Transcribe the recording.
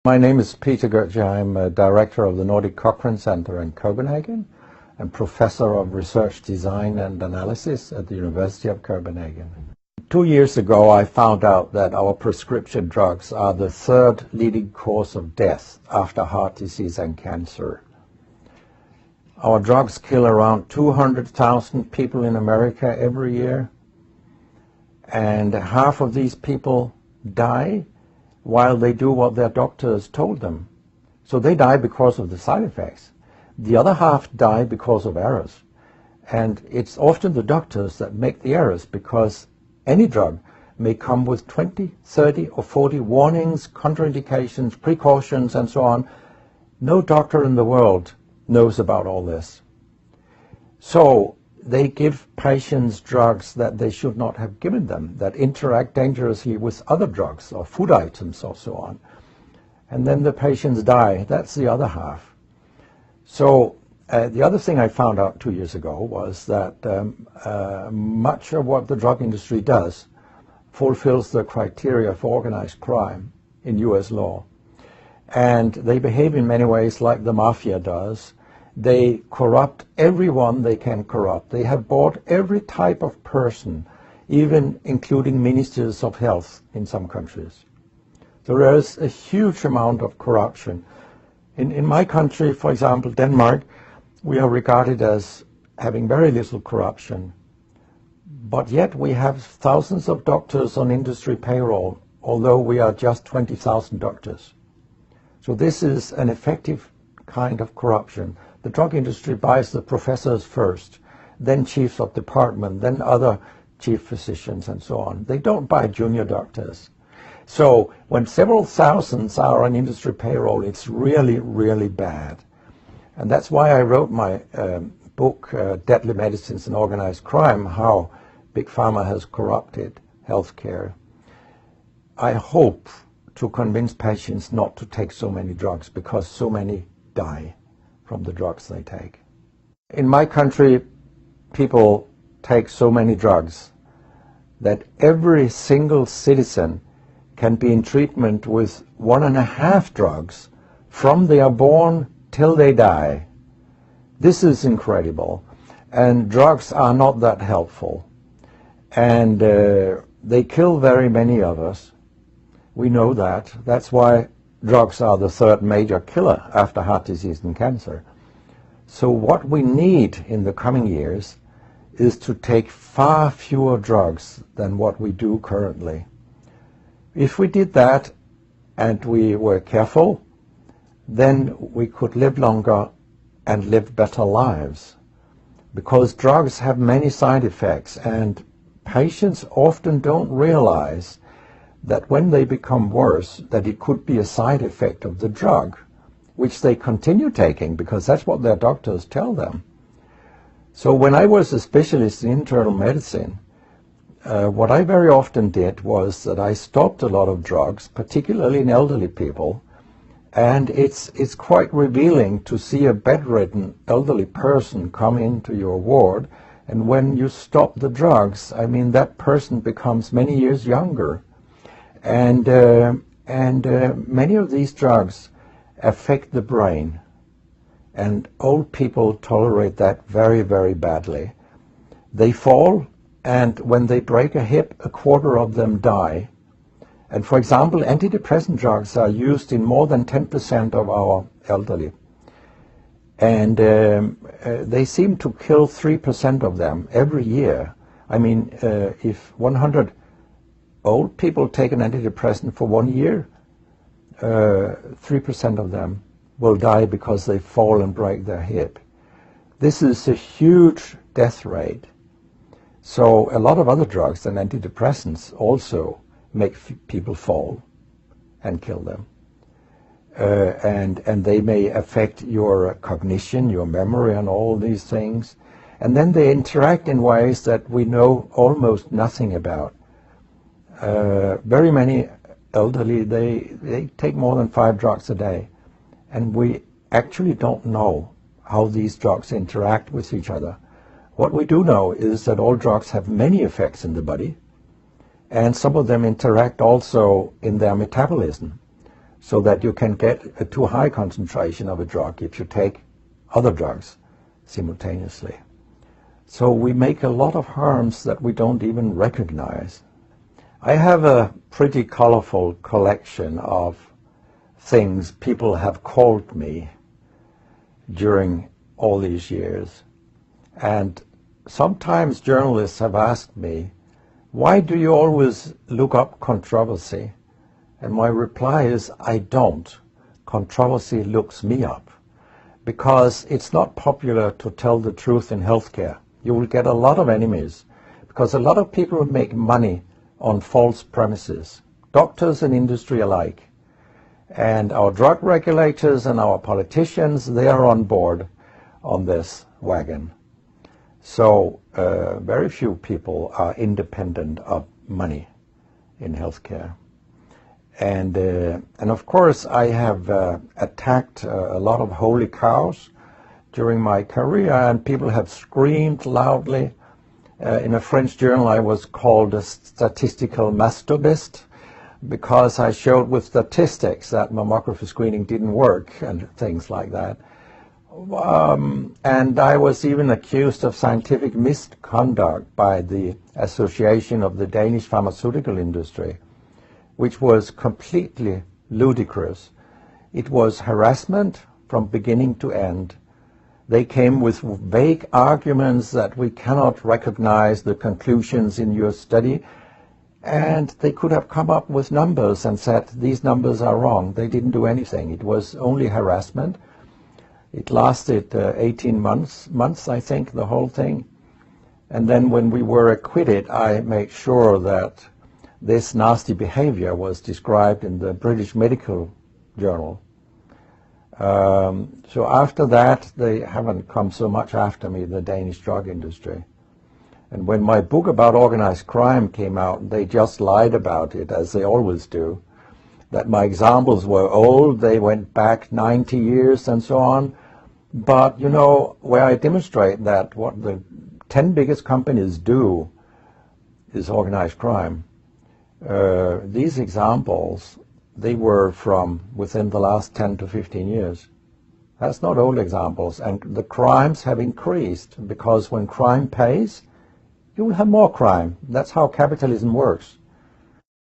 My name is Peter Goetje. I'm a director of the Nordic Cochrane Center in Copenhagen and professor of research design and analysis at the University of Copenhagen. 2 years ago, I found out that our prescription drugs are the third leading cause of death after heart disease and cancer. Our drugs kill around 200,000 people in America every year, and half of these people die while they do what their doctors told them. So they die because of the side effects. The other half die because of errors. And it's often the doctors that make the errors, because any drug may come with 20, 30 or 40 warnings, contraindications, precautions and so on. No doctor in the world knows about all this. So they give patients drugs that they should not have given them, that interact dangerously with other drugs or food items or so on. And then the patients die. That's the other half. So the other thing I found out 2 years ago was that much of what the drug industry does fulfills the criteria for organized crime in US law. And they behave in many ways like the mafia does. They corrupt everyone they can corrupt. They have bought every type of person, even including ministers of health in some countries. So there is a huge amount of corruption. In my country, for example, Denmark, we are regarded as having very little corruption. But yet we have thousands of doctors on industry payroll, although we are just 20,000 doctors. So this is an effective kind of corruption. The drug industry buys the professors first, then chiefs of department, then other chief physicians and so on. They don't buy junior doctors. So when several thousands are on industry payroll, it's really, really bad. And that's why I wrote my book, Deadly Medicines and Organized Crime, How Big Pharma Has Corrupted Healthcare. I hope to convince patients not to take so many drugs, because so many die from the drugs they take. In my country, people take so many drugs that every single citizen can be in treatment with 1.5 drugs from they are born till they die. This is incredible. And drugs are not that helpful. And they kill very many of us. We know that. That's why drugs are the third major killer after heart disease and cancer. So what we need in the coming years is to take far fewer drugs than what we do currently. If we did that and we were careful, then we could live longer and live better lives. Because drugs have many side effects, and patients often don't realize that when they become worse, that it could be a side effect of the drug, which they continue taking because that's what their doctors tell them. So when I was a specialist in internal medicine, what I very often did was that I stopped a lot of drugs, particularly in elderly people, and it's quite revealing to see a bedridden elderly person come into your ward, and when you stop the drugs, I mean, that person becomes many years younger. And many of these drugs affect the brain, and old people tolerate that very, very badly. They fall, and when they break a hip, 1/4 of them die. And for example, antidepressant drugs are used in more than 10% of our elderly. And they seem to kill 3% of them every year. I mean, if 100 old people take an antidepressant for 1 year, 3% of them will die because they fall and break their hip. This is a huge death rate. So a lot of other drugs than antidepressants also make people fall and kill them. And they may affect your cognition, your memory, and all these things. And then they interact in ways that we know almost nothing about. Very many elderly, they take more than 5 drugs a day. And we actually don't know how these drugs interact with each other. What we do know is that all drugs have many effects in the body, and some of them interact also in their metabolism. so that you can get a too high concentration of a drug if you take other drugs simultaneously. So we make a lot of harms that we don't even recognize. I have a pretty colorful collection of things people have called me during all these years. And sometimes journalists have asked me, why do you always look up controversy? And my reply is, I don't. Controversy looks me up. Because it's not popular to tell the truth in healthcare. You will get a lot of enemies, because a lot of people make money on false premises, doctors and industry alike. And our drug regulators and our politicians, they are on board on this wagon. So very few people are independent of money in healthcare. And of course I have attacked a lot of holy cows during my career, and people have screamed loudly. In a French journal I was called a statistical masturbist, because I showed with statistics that mammography screening didn't work and things like that. And I was even accused of scientific misconduct by the Association of the Danish Pharmaceutical Industry, which was completely ludicrous. It was harassment from beginning to end. They came with vague arguments that we cannot recognize the conclusions in your study, and they could have come up with numbers and said these numbers are wrong. They didn't do anything. It was only harassment. It lasted 18 months, I think, the whole thing. And then when we were acquitted, I made sure that this nasty behavior was described in the British Medical Journal. So after that, they haven't come so much after me, the Danish drug industry. And when my book about organized crime came out, they just lied about it, as they always do, that my examples were old, they went back 90 years and so on. But, you know, where I demonstrate that what the 10 biggest companies do is organized crime, these examples, they were from within the last 10 to 15 years. That's not old examples. And the crimes have increased, because when crime pays, you will have more crime. That's how capitalism works.